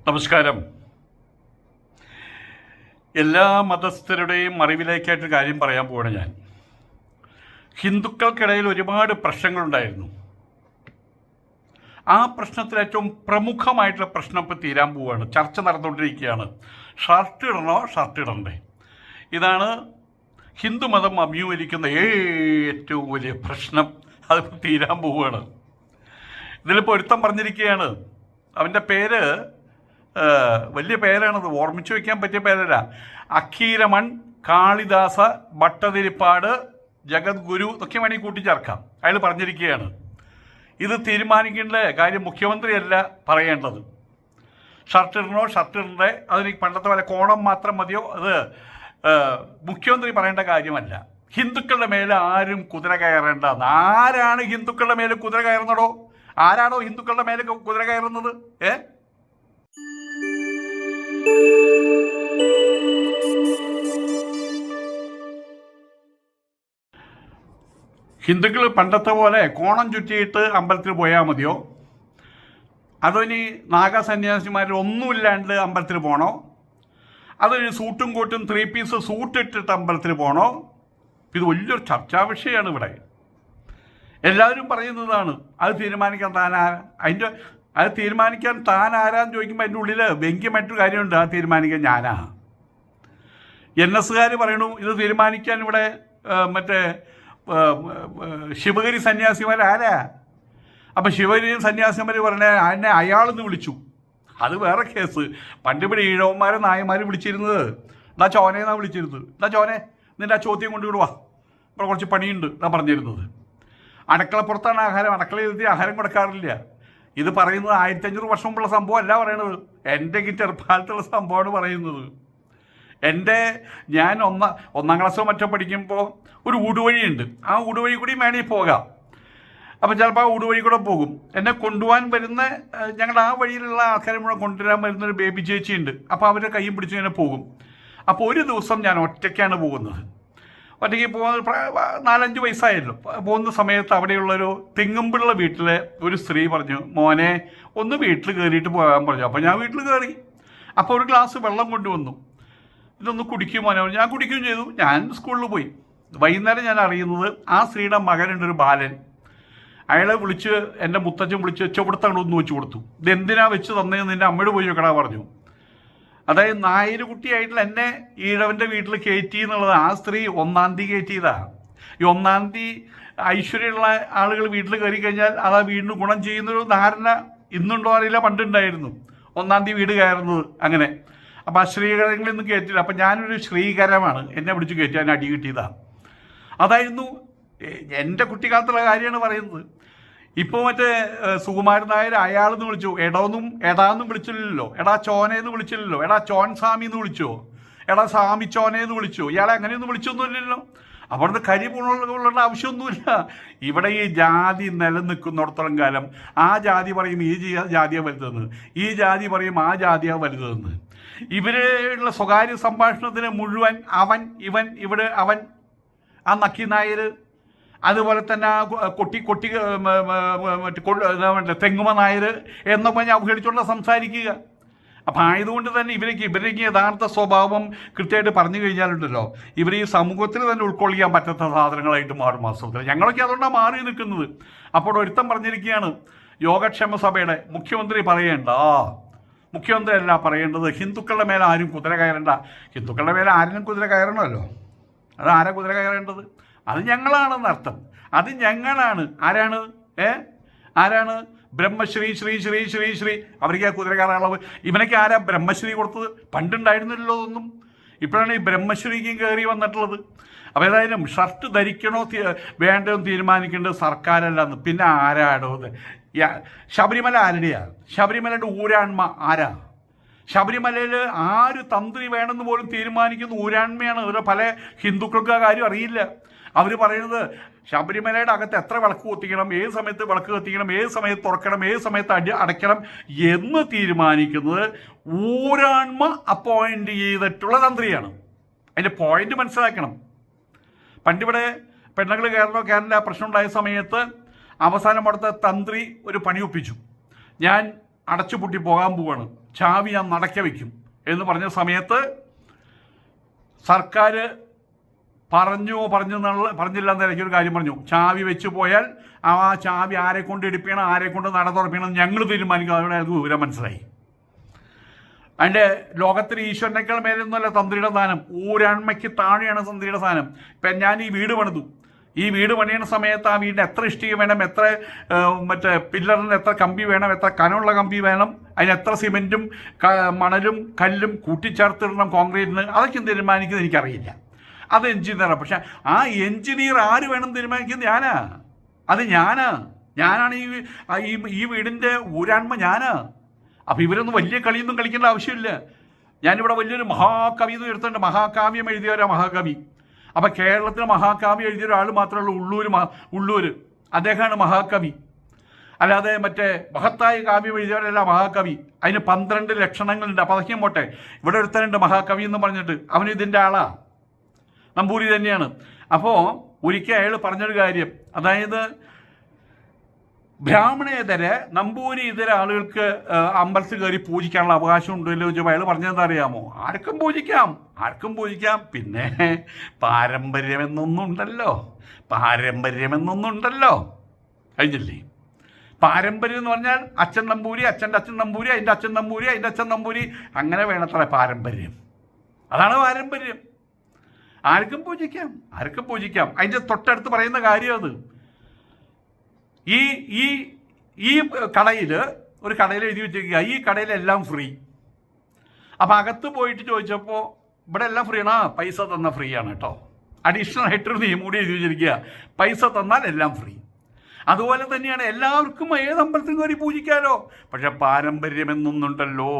നമസ്കാരം. എല്ലാ മതസ്ഥരുടെയും അറിവിലേക്കായിട്ട് കാര്യം പറയാൻ പോവാണ് ഞാൻ. ഹിന്ദുക്കൾക്കിടയിൽ ഒരുപാട് പ്രശ്നങ്ങളുണ്ടായിരുന്നു. ആ പ്രശ്നത്തിൽ ഏറ്റവും പ്രമുഖമായിട്ടുള്ള പ്രശ്നം ഇപ്പോൾ തീരാൻ പോവുകയാണ്. ചർച്ച നടന്നുകൊണ്ടിരിക്കുകയാണ്. ഷർട്ട് ഇടണോ ഷർട്ട് ഇടണ്ടേ? ഇതാണ് ഹിന്ദുമതം അഭിമുഖീകരിക്കുന്ന ഏറ്റവും വലിയ പ്രശ്നം. അതിപ്പോൾ തീരാൻ പോവുകയാണ്. ഇതിലിപ്പോൾ ഒരുത്തം പറഞ്ഞിരിക്കുകയാണ്, അവൻ്റെ പേര് വലിയ പേരാണത്, ഓർമ്മിച്ചു വയ്ക്കാൻ പറ്റിയ പേരല്ല. അക്കീരമൺ കാളിദാസ ഭട്ടതിരിപ്പാട് ജഗദ്ഗുരു എന്നൊക്കെ വേണമെങ്കിൽ കൂട്ടിച്ചേർക്കാം. അയാൾ പറഞ്ഞിരിക്കുകയാണ്, ഇത് തീരുമാനിക്കേണ്ട കാര്യം മുഖ്യമന്ത്രിയല്ല പറയേണ്ടത്. ഷർട്ട് ഇടണോ ഷർട്ട് ഇടണ്ടേ, അതിന് പണ്ടത്തെ പോലെ കോണം മാത്രം മതിയോ, അത് മുഖ്യമന്ത്രി പറയേണ്ട കാര്യമല്ല. ഹിന്ദുക്കളുടെ മേലെ ആരും കുതിര കയറേണ്ട. ആരാണ് ഹിന്ദുക്കളുടെ മേലെ കുതിര കയറുന്നതോ? ആരാണോ ഹിന്ദുക്കളുടെ മേലെ കുതിര കയറുന്നത്? ഹിന്ദുക്കൾ പണ്ടത്തെ പോലെ കോണം ചുറ്റിയിട്ട് അമ്പലത്തിൽ പോയാൽ മതിയോ? അതോ ഇനി നാഗസന്യാസിമാർ ഒന്നുമില്ലാണ്ട് അമ്പലത്തിൽ പോകണോ? അതൊരു സൂട്ടും കോട്ടും 3 പീസ് സൂട്ട് ഇട്ടിട്ട് അമ്പലത്തിൽ പോകണോ? ഇത് വലിയൊരു ചർച്ചാ വിഷയമാണ് ഇവിടെ. എല്ലാവരും പറയുന്നതാണ് അത് തീരുമാനിക്കാൻ അത് തീരുമാനിക്കാൻ താൻ ആരാന്ന് ചോദിക്കുമ്പോൾ അതിൻ്റെ ഉള്ളിൽ വ്യംഗ്യമായിട്ടൊരു കാര്യമുണ്ട്. അത് തീരുമാനിക്കാൻ ഞാനാ. NS പറയണു ഇത് തീരുമാനിക്കാൻ ഇവിടെ മറ്റേ ശിവഗിരി സന്യാസിമാരാരാ? അപ്പം ശിവഗിരി സന്യാസിമാർ പറഞ്ഞ എന്നെ അയാളെന്ന് വിളിച്ചു. അത് വേറെ കേസ്. പണ്ട് ഇവിടെ ഈഴവന്മാരെ നായന്മാർ വിളിച്ചിരുന്നത് എന്നാ ചോനയെന്നാണ് വിളിച്ചിരുന്നത്. എന്നാ ചോനെ നിൻ്റെ ആ ചോദ്യം കൊണ്ട് വിടുവാ, ഇവിടെ കുറച്ച് പണിയുണ്ട് എന്നാണ് പറഞ്ഞിരുന്നത്. അടുക്കളപ്പുറത്താണ് ആഹാരം, അടുക്കളയിൽ ആഹാരം കൊടുക്കാറില്ല. ഇത് പറയുന്നത് 1500 വർഷം മുമ്പുള്ള സംഭവം അല്ല പറയണത്. എൻ്റെ ചെറുപ്പകാലത്തുള്ള സംഭവമാണ് പറയുന്നത്. ഞാൻ ഒന്നാം ക്ലാസ്സോ മറ്റോ പഠിക്കുമ്പോൾ ഒരു ഊടുവഴിയുണ്ട്. ആ ഊടുവഴി കൂടി വേണമെങ്കിൽ പോകാം. അപ്പം ചിലപ്പോൾ ആ ഊടുവഴി കൂടെ പോകും. എന്നെ കൊണ്ടുപോകാൻ വരുന്ന ഞങ്ങളുടെ ആ വഴിയിലുള്ള ആൾക്കാരെ മുഴുവൻ കൊണ്ടുവരാൻ വരുന്നൊരു ബേബി ചേച്ചിയുണ്ട്. അപ്പോൾ അവരുടെ കൈയും പിടിച്ച് ഇങ്ങനെ പോകും. അപ്പോൾ ഒരു ദിവസം ഞാൻ ഒറ്റയ്ക്കാണ് പോകുന്നത്. ഒറ്റയ്ക്ക് പോകുന്നത് 4-5 വയസ്സായല്ലോ. പോകുന്ന സമയത്ത് അവിടെയുള്ളൊരു തെങ്ങുമ്പിള്ള വീട്ടിലെ ഒരു സ്ത്രീ പറഞ്ഞു, മോനെ ഒന്ന് വീട്ടിൽ കയറിയിട്ട് പോകാൻ പറഞ്ഞു. അപ്പോൾ ഞാൻ വീട്ടിൽ കയറി. അപ്പോൾ ഒരു ഗ്ലാസ് വെള്ളം കൊണ്ടുവന്നു. ഇതൊന്ന് കുടിക്കും മോനെ. ഞാൻ കുടിക്കുകയും ചെയ്തു. ഞാൻ സ്കൂളിൽ പോയി. വൈകുന്നേരം ഞാൻ അറിയുന്നത് ആ സ്ത്രീയുടെ മകനുണ്ടൊരു ബാലൻ. അയാളെ വിളിച്ച് എൻ്റെ മുത്തച്ഛൻ വിളിച്ച് ചുവടുത്തങ്ങോട്ട് ഒന്ന് വെച്ച് കൊടുത്തു. ഇതെന്തിനാ വെച്ച് തന്നതെന്ന് നിൻ്റെ അമ്മയോട് പോയി വെക്കടാ പറഞ്ഞു. അതായത് നായര് കുട്ടിയായിട്ടുള്ള എന്നെ ഈഴവൻ്റെ വീട്ടിൽ കയറ്റി എന്നുള്ളത് ആ സ്ത്രീ 1-ാം തീയതി കയറ്റിയതാണ്. ഈ 1-ാം തീയതി ഐശ്വര്യമുള്ള ആളുകൾ വീട്ടിൽ കയറി കഴിഞ്ഞാൽ അത് ആ വീടിന് ഗുണം ചെയ്യുന്നൊരു ധാരണ ഇന്നുണ്ടോ അറിയില്ല, പണ്ടുണ്ടായിരുന്നു. 1-ാം തീയതി വീട് കയറുന്നത് അങ്ങനെ. അപ്പം ആ ശ്രീകരങ്ങളൊന്നും കയറ്റില്ല. അപ്പം ഞാനൊരു ശ്രീകരമാണ്, എന്നെ പിടിച്ച് കയറ്റി അതിന് അടി കിട്ടിയതാണ്. അതായിരുന്നു എൻ്റെ കുട്ടിക്കാലത്തുള്ള കാര്യമാണ് പറയുന്നത്. ഇപ്പോൾ മറ്റേ സുകുമാരൻ നായർ അയാളെന്ന് വിളിച്ചു. എടാന്നും വിളിച്ചില്ലല്ലോ. എടാ ചോനയെന്ന് വിളിച്ചില്ലല്ലോ. എടാ ചോൻ സ്വാമി എന്ന് വിളിച്ചോ? എടാ സ്വാമി ചോനയെന്ന് വിളിച്ചോ? ഇയാളെ അങ്ങനെയൊന്നും വിളിച്ചൊന്നുമില്ലല്ലോ. അവിടുന്ന് കരി കൊള്ളേണ്ട ആവശ്യമൊന്നുമില്ല. ഇവിടെ ഈ ജാതി നിലനിൽക്കുന്നിടത്തോളം കാലം ആ ജാതി പറയും ഈ ജാതിയാണ് വലുതെന്ന്, ഈ ജാതി പറയും ആ ജാതിയാണ് വലുതെന്ന്. ഇവരുള്ള സ്വകാര്യ സംഭാഷണത്തിന് മുഴുവൻ അവൻ ഇവൻ ഇവിടെ അവൻ, ആ നക്കി നായർ, അതുപോലെ തന്നെ തെങ്ങുമ നായർ എന്നൊക്കെ പറഞ്ഞ് അവഹേളിച്ചുകൊണ്ട് സംസാരിക്കുക. അപ്പം ആയതുകൊണ്ട് തന്നെ ഇവരുടെ യഥാർത്ഥ സ്വഭാവം കൃത്യമായിട്ട് പറഞ്ഞു കഴിഞ്ഞാലുണ്ടല്ലോ, ഇവർ ഈ സമൂഹത്തിൽ തന്നെ ഉൾക്കൊള്ളിക്കാൻ പറ്റാത്ത സാധനങ്ങളായിട്ട് മാറും വാസ്തവത്തിൽ. ഞങ്ങളൊക്കെ അതുകൊണ്ടാണ് മാറി നിൽക്കുന്നത്. അപ്പോൾ ഒരുത്തം പറഞ്ഞിരിക്കുകയാണ്, യോഗക്ഷേമ സഭയുടെ മുഖ്യമന്ത്രി പറയേണ്ട, മുഖ്യമന്ത്രി അല്ല പറയേണ്ടത്, ഹിന്ദുക്കളുടെ മേലെ ആരും കുതിര കയറേണ്ട. ഹിന്ദുക്കളുടെ മേലെ ആരെങ്കിലും കുതിര കയറണമല്ലോ. അത് ആരാ കുതിര കയറേണ്ടത്? അത് ഞങ്ങളാണെന്ന് അർത്ഥം. അത് ഞങ്ങളാണ്. ആരാണ് ബ്രഹ്മശ്രീ ശ്രീ ശ്രീ ശ്രീ ശ്രീ അവർക്ക് ആ കുതിര കയറാനുള്ളത്? ഇവനൊക്കെ ആരാ ബ്രഹ്മശ്രീ കൊടുത്തത്? പണ്ടുണ്ടായിരുന്നില്ലല്ലോ ഒന്നും. ഇപ്പോഴാണ് ഈ ബ്രഹ്മശ്രീക്കും കയറി വന്നിട്ടുള്ളത്. അപ്പോൾ ഏതായാലും ഷർട്ട് ധരിക്കണോ വേണ്ടോ തീരുമാനിക്കേണ്ടത് സർക്കാരല്ലെന്ന്. പിന്നെ ആരാടോ ശബരിമല ആരുടെയാണ്? ശബരിമലയുടെ ഊരാൺമ ആരാ? ശബരിമലയിൽ ആര് തന്ത്രി വേണമെന്ന് പോലും തീരുമാനിക്കുന്ന ഊരാൺമയാണ്. അതിൽ പല ഹിന്ദുക്കൾക്ക് ആ കാര്യം അറിയില്ല. അവർ പറയുന്നത് ശബരിമലയുടെ അകത്ത് എത്ര വിളക്ക് കത്തിക്കണം, ഏത് സമയത്ത് വിളക്ക് കത്തിക്കണം, ഏത് സമയത്ത് തുറക്കണം, ഏത് സമയത്ത് അടയ്ക്കണം എന്ന് തീരുമാനിക്കുന്നത് ഊരാൺമ അപ്പോയിൻ്റ് ചെയ്തിട്ടുള്ള തന്ത്രിയാണ്. അതിൻ്റെ പോയിന്റ് മനസ്സിലാക്കണം. പണ്ടിവിടെ പെണ്ണുങ്ങൾ കയറില്ല പ്രശ്നം ഉണ്ടായ സമയത്ത് അവസാനം അവിടുത്തെ തന്ത്രി ഒരു പണി ഒപ്പിച്ചു. ഞാൻ അടച്ചുപൂട്ടി പോകാൻ പോവാണ്, ചാവി ഞാൻ നടക്ക വയ്ക്കും എന്ന് പറഞ്ഞ സമയത്ത് സർക്കാർ പറഞ്ഞില്ല എന്നൊരു കാര്യം പറഞ്ഞു. ചാവി വെച്ച് പോയാൽ ആ ചാവി ആരെ കൊണ്ട് എടുപ്പിക്കണം, ആരെ കൊണ്ട് നട തുറപ്പിക്കണം ഞങ്ങൾ തീരുമാനിക്കണം. അതുകൊണ്ട് അയാൾക്ക് വിവരം മനസ്സിലായി. അതിൻ്റെ ലോകത്തിൽ ഈശ്വരനേക്കാൾ മേലൊന്നുമല്ല തന്ത്രിയുടെ സ്ഥാനം, ഊരാൺമയ്ക്ക് താഴെയാണ് തന്ത്രിയുടെ സ്ഥാനം. ഇപ്പം ഞാൻ ഈ വീട് പണിതു, ഈ വീട് പണിയുന്ന സമയത്ത് ആ വീടിന് എത്ര ഇഷ്ടിക വേണം, എത്ര പില്ലറിന് എത്ര കമ്പി വേണം, എത്ര കനമുള്ള കമ്പി വേണം, അതിന് എത്ര സിമെൻറ്റും മണലും കല്ലും കൂട്ടിച്ചേർത്തിടണം കോൺക്രീറ്റിന്, അതൊക്കെ തീരുമാനിക്കുന്നത് എനിക്കറിയില്ല. അത് എഞ്ചിനീയറാണ്. പക്ഷെ ആ എഞ്ചിനീയർ ആര് വേണം തീരുമാനിക്കുന്നത്? ഞാനാണ് ഈ വീടിൻ്റെ ഊരാൺമ ഞാനാ. അപ്പോൾ ഇവരൊന്നും വലിയ കളിയൊന്നും കളിക്കേണ്ട ആവശ്യമില്ല. ഞാനിവിടെ വലിയൊരു മഹാകവി എന്ന് എടുത്തിട്ടുണ്ട്, മഹാകാവ്യം എഴുതിയവരാ മഹാകവി. അപ്പോൾ കേരളത്തിൽ മഹാകാവ്യം എഴുതിയ ഒരാൾ മാത്രമേ ഉള്ളൂ, ഉള്ളൂർ. അദ്ദേഹമാണ് മഹാകവി. അല്ലാതെ മറ്റേ മഹത്തായ കാവ്യം എഴുതിയവരല്ല മഹാകവി. അതിന് 12 ലക്ഷണങ്ങളുണ്ട്. അപ്പോൾ അതൊക്കെയും പോട്ടെ, ഇവിടെ ഒരുത്തനുണ്ട് മഹാകവി എന്ന് പറഞ്ഞിട്ട്, അവന് ഇതിൻ്റെ ആളാ, നമ്പൂരി തന്നെയാണ്. അപ്പോൾ ഒരിക്കൽ അയാൾ പറഞ്ഞൊരു കാര്യം, അതായത് ബ്രാഹ്മണേതര നമ്പൂരി ഇതര ആളുകൾക്ക് അമ്പലത്തിൽ കയറി പൂജിക്കാനുള്ള അവകാശം ഉണ്ടല്ലോ ചോദിച്ചപ്പോൾ അയാൾ പറഞ്ഞതെന്താ അറിയാമോ? ആർക്കും പൂജിക്കാം. പിന്നെ പാരമ്പര്യമെന്നൊന്നും ഉണ്ടല്ലോ. കഴിഞ്ഞില്ലേ? പാരമ്പര്യം എന്ന് പറഞ്ഞാൽ അച്ഛൻ നമ്പൂരി, അച്ഛൻ്റെ അച്ഛൻ നമ്പൂരി, അതിൻ്റെ അച്ഛൻ നമ്പൂരി, അതിൻ്റെ അച്ഛൻ നമ്പൂരി, അങ്ങനെ വേണത്ര പാരമ്പര്യം. അതാണ് പാരമ്പര്യം. ആർക്കും പൂജിക്കാം. അതിൻ്റെ തൊട്ടടുത്ത് പറയുന്ന കാര്യം അത്. ഈ കടയിൽ ഒരു കടയിൽ എഴുതി വെച്ചിരിക്കുക, ഈ കടയിലെല്ലാം ഫ്രീ. അപ്പം അകത്ത് പോയിട്ട് ചോദിച്ചപ്പോൾ ഇവിടെ എല്ലാം ഫ്രീ ആണോ? പൈസ തന്ന ഫ്രീ ആണ് കേട്ടോ. അഡീഷണൽ ആയിട്ടൊരു നിയമം കൂടി എഴുതി വെച്ചിരിക്കുക, പൈസ തന്നാൽ എല്ലാം ഫ്രീ. അതുപോലെ തന്നെയാണ് എല്ലാവർക്കും ഏത് അമ്പലത്തിൽ കയറി പൂജിക്കാമല്ലോ. പക്ഷെ പാരമ്പര്യമെന്നൊന്നുണ്ടല്ലോ,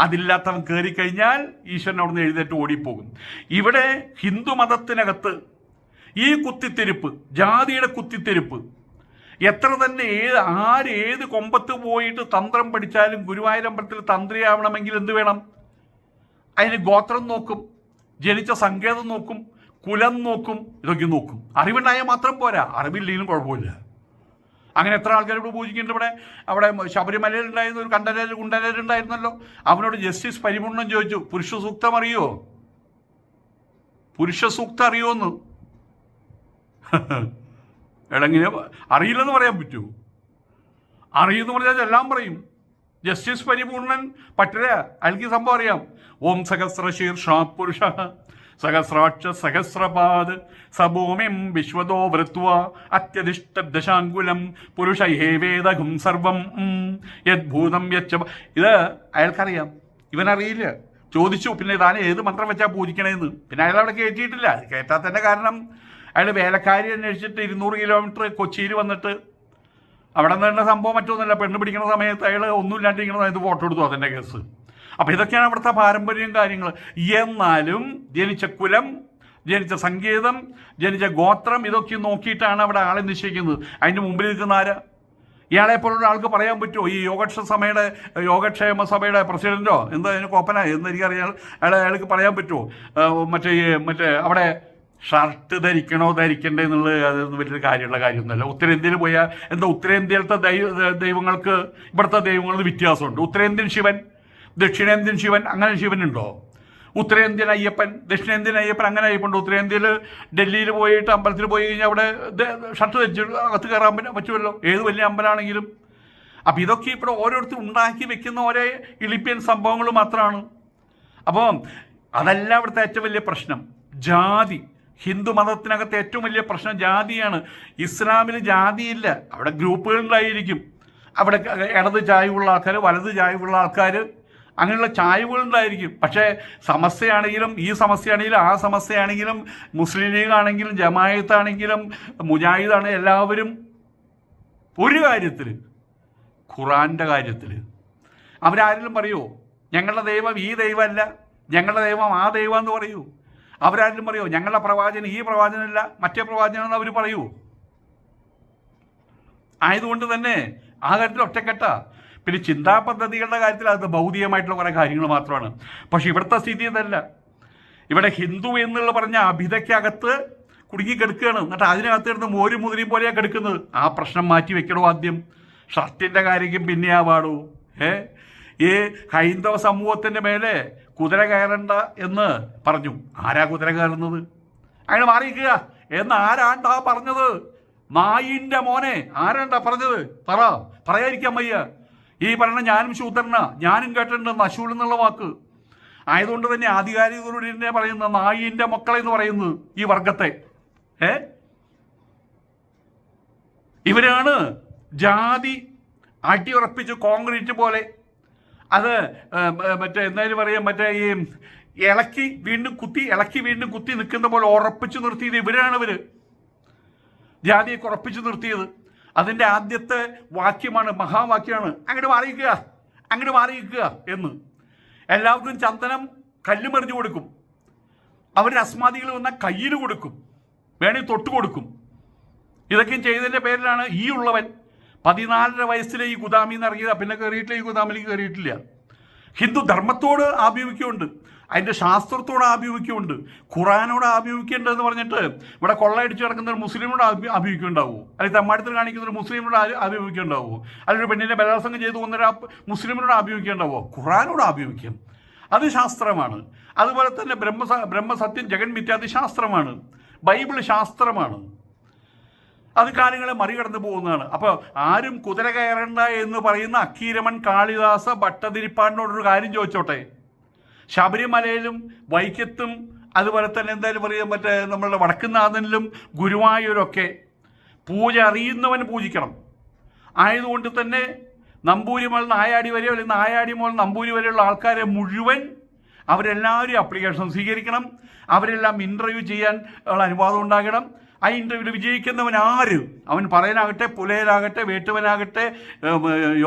അതില്ലാത്തവൻ കയറിക്കഴിഞ്ഞാൽ ഈശ്വരൻ അവിടെ നിന്ന് എഴുന്നേറ്റ് ഓടിപ്പോകും. ഇവിടെ ഹിന്ദു മതത്തിനകത്ത് ഈ കുത്തിത്തിരിപ്പ്, ജാതിയുടെ കുത്തിത്തിരിപ്പ്, എത്ര തന്നെ ഏത് കൊമ്പത്ത് പോയിട്ട് തന്ത്രം പഠിച്ചാലും ഗുരുവായൂരമ്പലത്തിൽ തന്ത്രിയാവണമെങ്കിൽ എന്ത് വേണം? അതിന് ഗോത്രം നോക്കും, ജനിച്ച സങ്കേതം നോക്കും, കുലം നോക്കും, ഇതൊക്കെ നോക്കും. അറിവുണ്ടായാൽ മാത്രം പോരാ, അറിവില്ലെങ്കിലും കുഴപ്പമില്ല. അങ്ങനെ എത്ര ആൾക്കാർ ഇവിടെ പൂജിക്കുന്നുണ്ട്. അവിടെ ശബരിമലയിൽ ഉണ്ടായിരുന്ന ഒരു കുണ്ടനുണ്ടായിരുന്നല്ലോ, അവനോട് ജസ്റ്റിസ് പരിപൂർണം ചോദിച്ചു, പുരുഷ സൂക്തം അറിയോന്ന്. എടങ്ങനെ അറിയില്ലെന്ന് പറയാൻ പറ്റുമോ? അറിയുമെന്ന് പറഞ്ഞാൽ എല്ലാം പറയും. ജസ്റ്റിസ് പരിപൂർണൻ പറ്റില്ല, അയാൾക്ക് സംഭവം അറിയാം. ഓം സഹസ്രശീർഷ പുരുഷ സഹസ്രാക്ഷ സഹസ്രപാദ് സഭൂമിം വിശ്വതോ വൃത്വ അത്യധിഷ്ഠദശാങ്കുലം പുരുഷൈഹേ വേദഗും സർവം യദ്ഭൂതം യച്ച. ഇത് അയാൾക്കറിയാം, ഇവനറിയില്ല. ചോദിച്ചു, പിന്നെ താൻ ഏത് മന്ത്രം വെച്ചാൽ പൂജിക്കണേന്ന്. പിന്നെ അയാൾ അവിടെ കയറ്റിയിട്ടില്ല. കയറ്റാത്തതിൻ്റെ കാരണം അയാൾ വേലക്കാരി അന്വേഷിച്ചിട്ട് 200 കിലോമീറ്റർ കൊച്ചിയിൽ വന്നിട്ട് അവിടെ നിന്നുള്ള സംഭവം മറ്റൊന്നുമില്ല. പെണ്ണ് പിടിക്കുന്ന സമയത്ത് അയാൾ ഒന്നുമില്ലാണ്ടിരിക്കുന്ന സമയത്ത് ഫോട്ടോ എടുത്തു, അതിൻ്റെ കേസ്. അപ്പം ഇതൊക്കെയാണ് അവിടുത്തെ പാരമ്പര്യം കാര്യങ്ങൾ. എന്നാലും ജനിച്ച കുലം, ജനിച്ച സംഗീതം, ജനിച്ച ഗോത്രം, ഇതൊക്കെ നോക്കിയിട്ടാണ് അവിടെ ആളെ നിശ്ചയിക്കുന്നത്. അതിൻ്റെ മുമ്പിൽ നിൽക്കുന്ന ആരാ? ഇയാളെപ്പോലുള്ള ആൾക്ക് പറയാൻ പറ്റുമോ? ഈ യോഗക്ഷേമ സഭയുടെ പ്രസിഡന്റോ എന്താ അതിന് കോപ്പന എന്നെനിക്കറിയാം, അയാൾക്ക് പറയാൻ പറ്റുമോ? മറ്റേ അവിടെ ഷർട്ട് ധരിക്കണ്ടേ എന്നുള്ളത് അതൊന്നും വലിയൊരു കാര്യമുള്ള കാര്യമൊന്നുമല്ല. ഉത്തരേന്ത്യയിൽ പോയാൽ എന്താ, ഉത്തരേന്ത്യയിലത്തെ ദൈവങ്ങൾക്ക് ഇവിടുത്തെ ദൈവങ്ങൾക്ക് വ്യത്യാസമുണ്ട്. ഉത്തരേന്ത്യൻ ശിവൻ, ദക്ഷിണേന്ത്യൻ ശിവൻ, അങ്ങനെ ശിവനുണ്ടോ? ഉത്തരേന്ത്യൻ അയ്യപ്പൻ, ദക്ഷിണേന്ത്യൻ അയ്യപ്പൻ, അങ്ങനെ അയ്യപ്പുണ്ട്. ഉത്തരേന്ത്യയിൽ ഡൽഹിയിൽ പോയിട്ട് അമ്പലത്തിൽ പോയി കഴിഞ്ഞാൽ അവിടെ ഷർട്ട് ധരിച്ച് അകത്ത് കയറാൻ പറ്റുമല്ലോ, ഏത് വലിയ അമ്പലമാണെങ്കിലും. അപ്പം ഇതൊക്കെ ഇവിടെ ഓരോരുത്തർ ഉണ്ടാക്കി വെക്കുന്ന ഓരോ ഇളിപ്യൻ സംഭവങ്ങൾ മാത്രമാണ്. അപ്പം അതല്ല ഇവിടുത്തെ ഏറ്റവും വലിയ പ്രശ്നം, ജാതി. ഹിന്ദു മതത്തിനകത്ത് ഏറ്റവും വലിയ പ്രശ്നം ജാതിയാണ്. ഇസ്ലാമിൽ ജാതിയില്ല, അവിടെ ഗ്രൂപ്പുകളുണ്ടായിരിക്കും. അവിടെ ഇടത് ചായ്വുള്ള ആൾക്കാർ, വലത് ചായ്വുള്ള ആൾക്കാർ, അങ്ങനെയുള്ള ചായ്വുകളുണ്ടായിരിക്കും. പക്ഷേ സമസ്യയാണെങ്കിലും ഈ സമസ്യയാണെങ്കിലും ആ സമസ്യയാണെങ്കിലും മുസ്ലിം ലീഗ് ആണെങ്കിലും ജമായത്താണെങ്കിലും മുജാഹിദാണെങ്കിലും എല്ലാവരും ഒരു കാര്യത്തിൽ, ഖുറാൻ്റെ കാര്യത്തിൽ അവരാരെങ്കിലും പറയുമോ ഞങ്ങളുടെ ദൈവം ഈ ദൈവമല്ല, ഞങ്ങളുടെ ദൈവം ആ ദൈവം എന്ന് പറയൂ? അവരാരെങ്കിലും പറയുമോ ഞങ്ങളുടെ പ്രവാചകൻ ഈ പ്രവാചകനല്ല മറ്റേ പ്രവാചകനെന്ന് അവർ പറയൂ? ആയതുകൊണ്ട് തന്നെ ആ കാര്യത്തിൽ ഒറ്റക്കെട്ട. പിന്നെ ചിന്താ പദ്ധതികളുടെ കാര്യത്തിൽ അത് ഭൗതികമായിട്ടുള്ള കുറേ കാര്യങ്ങൾ മാത്രമാണ്. പക്ഷെ ഇവിടുത്തെ സ്ഥിതി ഇതല്ല. ഇവിടെ ഹിന്ദു എന്നുള്ള പറഞ്ഞ അഭിതയ്ക്കകത്ത് കുടുങ്ങിക്കിടക്കുകയാണ്. എന്നിട്ട് അതിനകത്ത് കിടന്ന് മോരും മുതിരിയും പോലെയാണ് കിടക്കുന്നത്. ആ പ്രശ്നം മാറ്റി വെക്കണോ ആദ്യം? ഷർട്ടിൻ്റെ കാര്യക്കും പിന്നെ ആ പാടൂ. ഈ ഹൈന്ദവ സമൂഹത്തിൻ്റെ മേലെ കുതിര കയറണ്ട എന്ന് പറഞ്ഞു. ആരാ കുതിര കയറുന്നത്? അങ്ങനെ മാറിയിരിക്കുക എന്ന് ആരാണ്ടാ പറഞ്ഞത്? നായിൻ്റെ മോനെ ആരാണ്ടാ പറഞ്ഞത്? പറയാതിരിക്കാൻ വയ്യ. ഈ പറഞ്ഞ ഞാനും ശൂദ്രനാ, ഞാനും കേട്ടിട്ടുണ്ട് നശൂൽ എന്നുള്ള വാക്ക്. ആയതുകൊണ്ട് തന്നെ ആധികാരികതയോടെ തന്നെ പറയുന്ന നായിൻ്റെ മക്കളെന്ന് പറയുന്നത് ഈ വർഗത്തെ. ഇവരാണ് ജാതി അടിയുറപ്പിച്ച് കോൺക്രീറ്റ് പോലെ അത് എന്തായാലും പറയാം, ഈ ഇളക്കി വീണ്ടും കുത്തി നിൽക്കുന്ന പോലെ ഉറപ്പിച്ചു നിർത്തിയത് ഇവരാണ്. ജാതിയൊക്കെ ഉറപ്പിച്ചു നിർത്തിയത് അതിൻ്റെ ആദ്യത്തെ വാക്യമാണ്, മഹാവാക്യമാണ്, അങ്ങോട്ട് മാറിയിരിക്കുക എന്ന്. എല്ലാവർക്കും ചന്ദനം കല്ലുമെറിഞ്ഞു കൊടുക്കും, അവരുടെ അസ്മാദികൾ വന്നാൽ കയ്യിൽ കൊടുക്കും, വേണമെങ്കിൽ തൊട്ട് കൊടുക്കും. ഇതൊക്കെയും ചെയ്തതിൻ്റെ പേരിലാണ് ഈ ഉള്ളവൻ 14 വയസ്സിലെ ഈ ഗുദാമി എന്ന് ഇറങ്ങിയത്. പിന്നെ കയറിയിട്ടില്ല, ഈ ഗുദാമിലേക്ക് കയറിയിട്ടില്ല. ഹിന്ദു ധർമ്മത്തോട് ആഭിമുഖ്യമുണ്ട്, അതിൻ്റെ ശാസ്ത്രത്തോട് ആഭിമുഖ്യമുണ്ട്, ഖുറാനോട് ആഭിമുഖ്യമുണ്ടെന്ന് പറഞ്ഞിട്ട് ഇവിടെ കൊള്ളയടിച്ച് കിടക്കുന്ന ഒരു മുസ്ലിമിനോട് ആഭിമുഖ്യം ഉണ്ടാവുമോ? അല്ലെങ്കിൽ തമ്മാടത്തിൽ കാണിക്കുന്ന ഒരു മുസ്ലിമിനോട് ആഭിമുഖ്യം ഉണ്ടാവുമോ? അല്ലെങ്കിൽ ഒരു പെണ്ണിനെ ബലാത്സംഗം ചെയ്തു കൊന്നൊരു മുസ്ലിമിനോട് ആഭിമുഖ്യം ഉണ്ടാവുമോ? ഖുറാനോട് ആഭിമുഖ്യം, അത് ശാസ്ത്രമാണ്. അതുപോലെ തന്നെ ബ്രഹ്മസത്യം ജഗൻ മിഥ്യ, അത് ശാസ്ത്രമാണ്. ബൈബിൾ ശാസ്ത്രമാണ്. അത് കാര്യങ്ങളെ മറികടന്നു പോകുന്നതാണ്. അപ്പോൾ ആരും കുതിര കയറണ്ട എന്ന് പറയുന്ന അക്കീരമൺ കാളിദാസ ഭട്ടതിരിപ്പാടിനോടൊരു കാര്യം ചോദിച്ചോട്ടെ. ശബരിമലയിലും വൈക്കത്തും അതുപോലെ തന്നെ എന്തായാലും പറയാം നമ്മളുടെ വടക്കുന്നാഥനിലും ഗുരുവായൂരൊക്കെ പൂജ അറിയുന്നവൻ പൂജിക്കണം. ആയതുകൊണ്ട് തന്നെ നമ്പൂരി മുതൽ നായാടി വരെ, അല്ലെങ്കിൽ നായാടി മുതൽ നമ്പൂരി വരെയുള്ള ആൾക്കാരെ മുഴുവൻ അവരെല്ലാവരും ആപ്ലിക്കേഷൻ സ്വീകരിക്കണം. അവരെല്ലാം ഇൻ്റർവ്യൂ ചെയ്യാൻ ഉള്ള അനുവാദം ഉണ്ടാകണം. ആ ഇൻ്റർവ്യൂവിൽ വിജയിക്കുന്നവൻ അവൻ പറയനാകട്ടെ, പുലയനാകട്ടെ, വേട്ടുവനാകട്ടെ,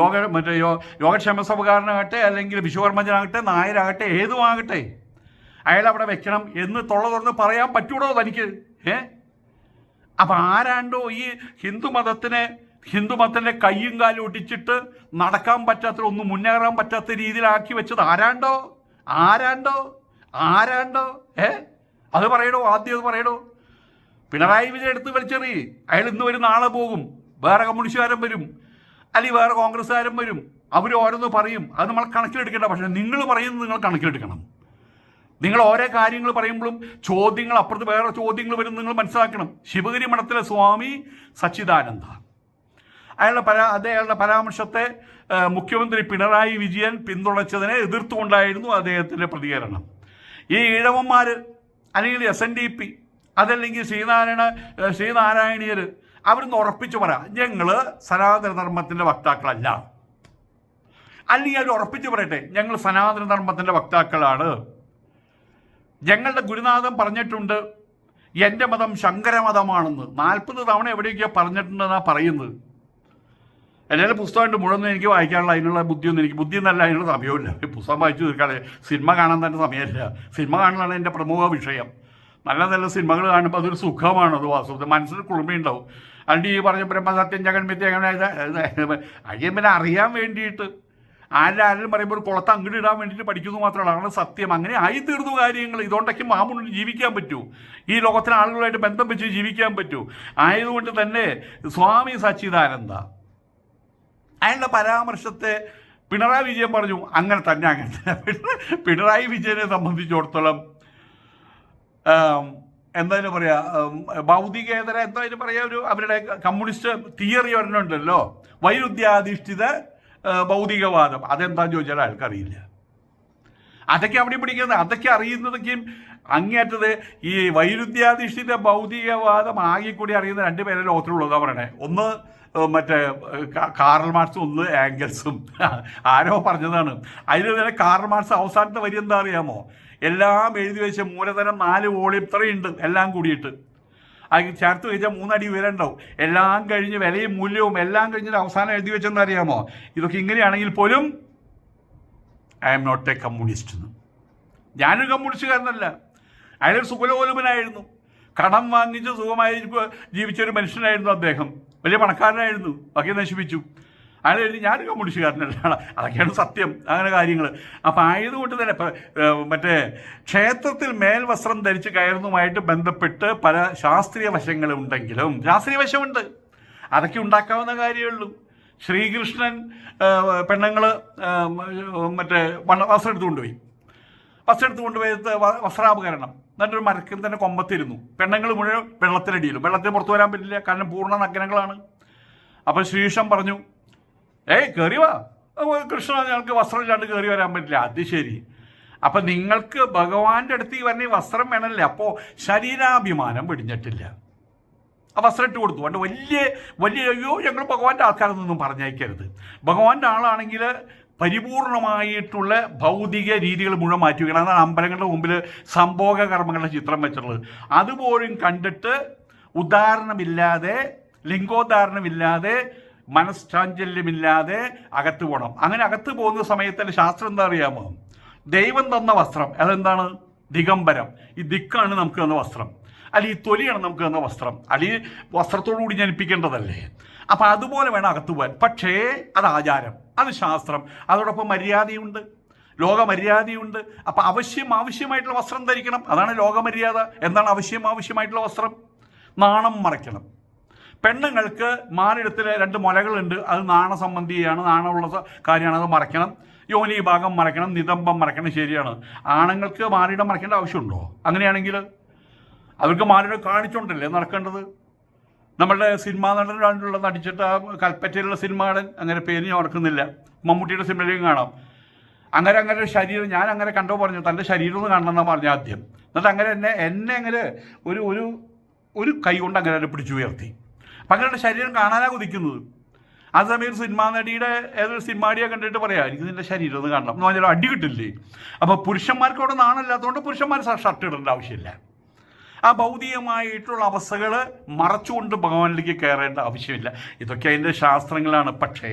യോഗക്ഷേമ സഭകാരനാകട്ടെ, അല്ലെങ്കിൽ വിശ്വകർമ്മജനാകട്ടെ, നായരാകട്ടെ, ഏതുമാകട്ടെ, അയാൾ അവിടെ വെക്കണം എന്ന് തുറന്ന് പറയാൻ പറ്റൂടോ തനിക്ക്? അപ്പം ആരാണ്ടോ ഈ ഹിന്ദുമതത്തിൻ്റെ കയ്യും കാലും ഒടിച്ചിട്ട് നടക്കാൻ പറ്റാത്ത, ഒന്നും മുന്നേറാൻ പറ്റാത്ത രീതിയിലാക്കി വെച്ചത് ആരാണ്ടോ? അത് പറയണോ? ആദ്യം അത് പറയണോ? പിണറായി വിജയൻ എടുത്ത് വലിച്ചെറി. അയാൾ ഇന്ന് വരും, നാളെ പോകും. വേറെ കമ്മ്യൂണിസ്റ്റുകാരൻ വരും, അല്ലെങ്കിൽ വേറെ കോൺഗ്രസ്സുകാരൻ വരും. അവർ ഓരോന്ന് പറയും, അത് നമ്മൾ കണക്കിലെടുക്കേണ്ട. പക്ഷേ നിങ്ങൾ പറയുന്നത് നിങ്ങൾ കണക്കിലെടുക്കണം. നിങ്ങൾ ഓരോ കാര്യങ്ങൾ പറയുമ്പോഴും ചോദ്യങ്ങൾ അപ്പുറത്ത് വേറെ ചോദ്യങ്ങൾ വരും, നിങ്ങൾ മനസ്സിലാക്കണം. ശിവഗിരി മഠത്തിലെ സ്വാമി സച്ചിദാനന്ദ അയാളുടെ പരാമർശത്തെ മുഖ്യമന്ത്രി പിണറായി വിജയൻ പിന്തുണച്ചതിനെ എതിർത്തുകൊണ്ടായിരുന്നു അദ്ദേഹത്തിൻ്റെ പ്രതികരണം. ഈ ഈഴവന്മാർ അല്ലെങ്കിൽ SNDP അതല്ലെങ്കിൽ ശ്രീനാരായണീയർ അവരൊന്ന് ഉറപ്പിച്ചു പറയാം, ഞങ്ങൾ സനാതന ധർമ്മത്തിൻ്റെ വക്താക്കളല്ല. അല്ലെങ്കിൽ അവർ ഉറപ്പിച്ചു പറയട്ടെ, ഞങ്ങൾ സനാതന ധർമ്മത്തിൻ്റെ വക്താക്കളാണ്. ഞങ്ങളുടെ ഗുരുനാഥൻ പറഞ്ഞിട്ടുണ്ട് എൻ്റെ മതം ശങ്കരമതമാണെന്ന്. 40 തവണ എവിടെയൊക്കെയോ പറഞ്ഞിട്ടുണ്ടെന്നാണ് പറയുന്നത്. എല്ലാവരും പുസ്തകമായിട്ട് മുഴുവൻ എനിക്ക് വായിക്കാനുള്ള അതിനുള്ള ബുദ്ധി എന്നല്ല, അതിനുള്ള സമയമില്ല. പുസ്തകം വായിച്ചു തീർക്കാതെ സിനിമ കാണാൻ തന്നെ സമയമില്ല. സിനിമ കാണലാണ് എൻ്റെ പ്രമുഖ വിഷയം. നല്ല നല്ല സിനിമകൾ കാണുമ്പോൾ അതൊരു സുഖമാണ്. അത് വാസ്തവത്തിൽ മനസ്സിന് കുളിർമയുണ്ടാവും. അതുകൊണ്ട് ഈ പറഞ്ഞ ബ്രഹ്മസത്യം ജഗൻ മിഥ്യ അങ്ങനെ പിന്നെ അറിയാൻ വേണ്ടിയിട്ട് ആരും പറയുമ്പോൾ ഒരു കുളത്ത് അങ്ങോട്ട് ഇടാൻ വേണ്ടിയിട്ട് പഠിക്കുന്നു മാത്രമല്ല, അതാണ് സത്യം. അങ്ങനെ ആയിത്തീർന്നു കാര്യങ്ങൾ. ഇതുകൊണ്ടൊക്കെ മാമുണ്ട് ജീവിക്കാൻ പറ്റൂ, ഈ ലോകത്തിലെ ആളുകളായിട്ട് ബന്ധം വെച്ച് ജീവിക്കാൻ പറ്റൂ. ആയതുകൊണ്ട് തന്നെ സ്വാമി സച്ചിദാനന്ദ അയാളുടെ പരാമർശത്തെ പിണറായി വിജയൻ പറഞ്ഞു അങ്ങനെ തന്നെ. പിണറായി വിജയനെ സംബന്ധിച്ചിടത്തോളം എന്തായാലും പറയാ, ഭൗതികേതര എന്തായാലും പറയാ, അവരുടെ കമ്മ്യൂണിസ്റ്റ് തിയറി ഒരെണ്ണമുണ്ടല്ലോ, വൈരുദ്ധ്യാധിഷ്ഠിത ഭൗതികവാദം. അതെന്താന്ന് ചോദിച്ചാൽ അയാൾക്കറിയില്ല. അതൊക്കെ അവിടെ പിടിക്കുന്നത്, അതൊക്കെ അറിയുന്നതൊക്കെയും അങ്ങേറ്റത് ഈ വൈരുദ്ധ്യാധിഷ്ഠിത ഭൗതികവാദം ആകെ കൂടി അറിയുന്ന 2 പേരെ ലോകത്തിലുള്ളതാണ് പറയണേ. ഒന്ന് കാറൽ മാർക്സും, ഒന്ന് ആംഗൽസും. ആരോ പറഞ്ഞതാണ്. അതിൽ തന്നെ കാറൽ മാർക്സ് അവസാനത്തെ വരി എന്താ അറിയാമോ? എല്ലാം എഴുതി വെച്ച മൂലധനം 4 വോളിയം ഇത്രയുണ്ട് എല്ലാം കൂടിയിട്ട്. അത് ചേർത്ത് വെച്ചാൽ 3 അടി ഉയരം ഉണ്ടാവും. എല്ലാം കഴിഞ്ഞ് വിലയും മൂല്യവും എല്ലാം കഴിഞ്ഞിട്ട് അവസാനം എഴുതി വെച്ചെന്ന് അറിയാമോ? ഇതൊക്കെ ഇങ്ങനെയാണെങ്കിൽ പോലും I am not a communist എന്ന്. ഞാനൊരു കമ്മ്യൂണിസ്റ്റുകാരനല്ല. അയാളൊരു സുഖലോലുപനായിരുന്നു. കടം വാങ്ങിച്ച് സുഖമായി ജീവിച്ചൊരു മനുഷ്യനായിരുന്നു അദ്ദേഹം. വലിയ പണക്കാരനായിരുന്നു, ബാക്കി നശിപ്പിച്ചു. അയാൾ എഴുതി ഞാനൊരു കമ്മ്യൂണിസ്റ്റുകാരനല്ല. അതൊക്കെയാണ് സത്യം, അങ്ങനെ കാര്യങ്ങൾ. അപ്പം ആയതുകൊണ്ട് തന്നെ ക്ഷേത്രത്തിൽ മേൽവസ്ത്രം ധരിച്ച് കയറുന്നതുമായിട്ട് ബന്ധപ്പെട്ട് പല ശാസ്ത്രീയ വശങ്ങളുണ്ടെങ്കിലും, ശാസ്ത്രീയ വശമുണ്ട്, അതൊക്കെ ഉണ്ടാക്കാവുന്ന കാര്യമുള്ളൂ. ശ്രീകൃഷ്ണൻ പെണ്ണുങ്ങൾ മറ്റേ വസ്ത്രം എടുത്തു കൊണ്ടുപോയി. വസ്ത്രം എടുത്തു കൊണ്ടുപോയി വസ്ത്രാപകരണം എന്നിട്ടൊരു മരത്തിൽ തന്നെ കൊമ്പത്തിരുന്നു. പെണ്ണുങ്ങൾ മുഴുവൻ വെള്ളത്തിലടിയിലും. വെള്ളത്തിൽ പുറത്തു വരാൻ പറ്റില്ല, കാരണം പൂർണ്ണ നഗ്നങ്ങളാണ്. അപ്പം ശ്രീകൃഷ്ണൻ പറഞ്ഞു, കയറി വാ കൃഷ്ണ, ഞങ്ങൾക്ക് വസ്ത്രമില്ലാണ്ട് കയറി വരാൻ പറ്റില്ല. അത് ശരി, അപ്പം നിങ്ങൾക്ക് ഭഗവാന്റെ അടുത്ത് ഈ പറഞ്ഞ വസ്ത്രം വേണമല്ലേ? അപ്പോൾ ശരീരാഭിമാനം വെടിഞ്ഞിട്ടില്ല. ആ വസ്ത്രം ഇട്ട് കൊടുത്തു. അതുകൊണ്ട് വലിയ അയ്യോ ഞങ്ങൾ ഭഗവാന്റെ ആൾക്കാരെന്നൊന്നും പറഞ്ഞയക്കരുത്. ഭഗവാന്റെ ആളാണെങ്കിൽ പരിപൂർണമായിട്ടുള്ള ഭൗതിക രീതികൾ മുഴുവൻ മാറ്റി വയ്ക്കണം. അതാണ് അമ്പലങ്ങളുടെ മുമ്പിൽ സംഭോഗ കർമ്മങ്ങളുടെ ചിത്രം വെച്ചിട്ടുള്ളത്. അതുപോലും കണ്ടിട്ട് ഉദാഹരണമില്ലാതെ, ലിംഗോദാഹരണമില്ലാതെ, മനഃശാഞ്ചല്യമില്ലാതെ അകത്ത് പോകണം. അങ്ങനെ അകത്ത് പോകുന്ന സമയത്ത് ശാസ്ത്രം എന്താ അറിയാമോ? ദൈവം തന്ന വസ്ത്രം അതെന്താണ്? ദിഗംബരം. ഈ ദിക്കാണ് നമുക്ക് തന്ന വസ്ത്രം, അല്ലെങ്കിൽ ഈ തൊലിയാണ് നമുക്ക് തന്ന വസ്ത്രം, അല്ലെങ്കിൽ വസ്ത്രത്തോടുകൂടി ജനിപ്പിക്കേണ്ടതല്ലേ? അപ്പം അതുപോലെ വേണം അകത്ത് പോകാൻ. പക്ഷേ അത് ആചാരം, അത് ശാസ്ത്രം, അതോടൊപ്പം മര്യാദയുണ്ട്, ലോകമര്യാദയുണ്ട്. അപ്പം ആവശ്യമായിട്ടുള്ള വസ്ത്രം ധരിക്കണം. അതാണ് ലോകമര്യാദ. എന്താണ് ആവശ്യമായിട്ടുള്ള വസ്ത്രം? നാണം മറയ്ക്കണം. പെണ്ണുങ്ങൾക്ക് മാറിടത്തിൽ 2 മുലകളുണ്ട്, അത് നാണസംബന്ധിയാണ്, നാണമുള്ള കാര്യമാണ്, അത് മറയ്ക്കണം. യോനി ഭാഗം മറയ്ക്കണം, നിതംബം മറയ്ക്കണം. ശരിയാണ്. ആണുങ്ങൾക്ക് മാറിയിടം മറയ്ക്കേണ്ട ആവശ്യമുണ്ടോ? അങ്ങനെയാണെങ്കിൽ അവർക്ക് മാറിയിടം കാണിച്ചോണ്ടല്ലേ നടക്കേണ്ടത്? നമ്മളുടെ സിനിമാ നടനുള്ള നടിച്ചിട്ട് ആ കൽപ്പറ്റയിലുള്ള സിനിമ നടൻ, അങ്ങനെ പേര് ഞാൻ ഓർക്കുന്നില്ല, മമ്മൂട്ടിയുടെ സിനിമയിലേക്കും കാണാം. അങ്ങനെ ശരീരം ഞാൻ അങ്ങനെ കണ്ടോ പറഞ്ഞു, തൻ്റെ ശരീരം ഒന്ന് കാണണമെന്നാണ് പറഞ്ഞ ആദ്യം. എന്നിട്ട് എന്നെ അങ്ങനെ ഒരു കൈ കൊണ്ട് അങ്ങനെ പിടിച്ചു ഉയർത്തി. അപ്പം അങ്ങനെ ശരീരം കാണാനാണ് കുതിക്കുന്നത്. ആ സമയത്ത് സിനിമാ നടിയുടെ ഏതൊരു സിനിമാടിയെ കണ്ടിട്ട് പറയാം, എനിക്ക് നിൻ്റെ ശരീരം ഒന്ന് കാണണം എന്ന് പറഞ്ഞാൽ അടി കിട്ടില്ലേ? അപ്പോൾ പുരുഷന്മാർക്ക് അവിടെ നാണമില്ലാത്തതുകൊണ്ട് പുരുഷന്മാർ ഷർട്ട് ഇടേണ്ട ആവശ്യമില്ല. ആ ഭൗതികമായിട്ടുള്ള അവസ്ഥകൾ മറച്ചുകൊണ്ട് ഭഗവാനിലേക്ക് കയറേണ്ട ആവശ്യമില്ല. ഇതൊക്കെ അതിൻ്റെ ശാസ്ത്രങ്ങളാണ്. പക്ഷേ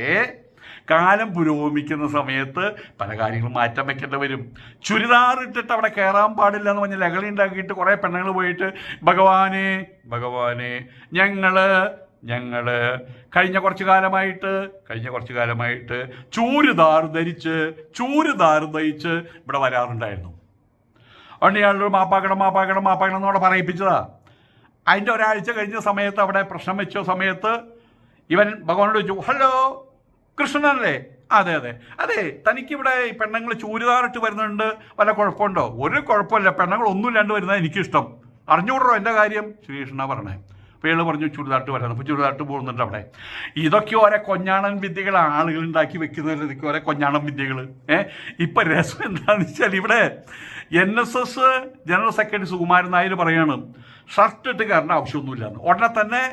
കാലം പുരോഗമിക്കുന്ന സമയത്ത് പല കാര്യങ്ങളും മാറ്റം വെക്കേണ്ടി വരും. ചുരിദാർ ഇട്ടിട്ട് അവിടെ കയറാൻ പാടില്ല എന്ന് പറഞ്ഞ് ലഹളി ഉണ്ടാക്കിയിട്ട് കുറേ പെണ്ണുങ്ങൾ പോയിട്ട് ഭഗവാനെ ഞങ്ങൾ കഴിഞ്ഞ കുറച്ച് കാലമായിട്ട് ചൂരിദാർ ധരിച്ച് ഇവിടെ വരാറുണ്ടായിരുന്നു. അതുകൊണ്ട് ഇയാളൊരു മാപ്പാക്കണം എന്നവിടെ പറയിപ്പിച്ചതാ. അതിൻ്റെ ഒരാഴ്ച കഴിഞ്ഞ സമയത്ത് അവിടെ പ്രശ്നം വെച്ച സമയത്ത് ഇവൻ ഭഗവാനോട് ചോദിച്ചു, ഹലോ കൃഷ്ണനല്ലേ? അതെ തനിക്കിവിടെ ഈ പെണ്ണുങ്ങൾ ചൂരിദാറിട്ട് വരുന്നുണ്ട്, വല്ല കുഴപ്പമുണ്ടോ? ഒരു കുഴപ്പമില്ല, പെണ്ണുങ്ങൾ ഒന്നുമില്ലാണ്ട് വരുന്നത് എനിക്കിഷ്ടം. അറിഞ്ഞുകൂടോ എൻ്റെ കാര്യം? ശ്രീകൃഷ്ണ പറഞ്ഞേ. അപ്പോൾ ഇയാൾ പറഞ്ഞു ചുരിദാറിട്ട് വരാം. അപ്പോൾ ചുരിദാറിട്ട് പോകുന്നുണ്ട് അവിടെ. ഇതൊക്കെ ഓരോ കൊഞ്ഞാണൻ വിദ്യകൾ ആളുകൾ ഉണ്ടാക്കി വെക്കുന്നതിൽ ഇതൊക്കെ ഓരോ കൊഞ്ഞാണൻ വിദ്യകൾ. ഇപ്പം രസം എന്താണെന്ന് വെച്ചാൽ ഇവിടെ NSS general secretary Sukumaran Nair പറയാണ് ഷർട്ട് ഇട്ട് കയറേണ്ട ആവശ്യമൊന്നുമില്ലെന്ന്. ഉടനെ തന്നെ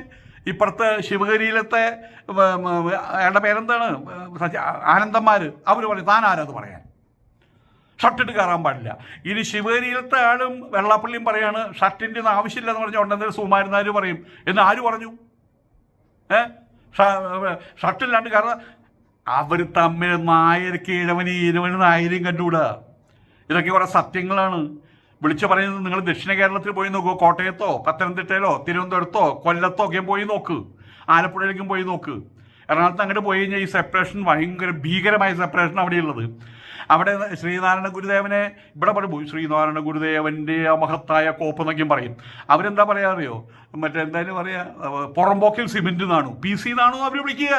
ഇപ്പുറത്ത് ശിവഗിരിയിലത്തെ അയാളുടെ പേരെന്താണ്, ആനന്ദന്മാർ, അവർ പറയും താൻ ആരാത് പറയാൻ, ഷർട്ടിട്ട് കയറാൻ പാടില്ല. ഇനി ശിവഗിരിയിലത്തെ ആളും വെള്ളാപ്പള്ളിയും പറയാണ് ഷർട്ടിൻ്റെ ഒന്നും ആവശ്യമില്ല എന്ന് പറഞ്ഞാൽ ഉടനെ സുകുമാരനാർ പറയും. എന്ന് ആര് പറഞ്ഞു? ഷർട്ടില്ലാണ്ട് കാരണം അവർ തമ്മിൽ നായർക്ക് ഈഴവന് നായരും കണ്ടുകൂടാ. ഇതൊക്കെ കുറേ സത്യങ്ങളാണ്. വിളിച്ചു പറയുന്നത് നിങ്ങൾ ദക്ഷിണ കേരളത്തിൽ പോയി നോക്കൂ. കോട്ടയത്തോ പത്തനംതിട്ടയിലോ തിരുവനന്തപുരത്തോ കൊല്ലത്തോ ഒക്കെ പോയി നോക്ക്, ആലപ്പുഴയിലേക്കും പോയി നോക്ക്. എറണാകുളത്ത് അങ്ങോട്ട് പോയി കഴിഞ്ഞാൽ ഈ സെപ്പറേഷൻ ഭീകരമായ സെപ്പറേഷൻ അവിടെയുള്ളത്. അവിടെ ശ്രീനാരായണ ഗുരുദേവനെ ഇവിടെ പറയും, ശ്രീനാരായണ ഗുരുദേവൻ്റെ മഹത്തായ കോപ്പ് എന്നൊക്കെയും പറയും. അവരെന്താ പറയാ അറിയോ? എന്തായാലും പറയാ പുറമ്പോക്കിൽ സിമെൻറ്റ് നാണു, PC നാണു അവർ വിളിക്കുക,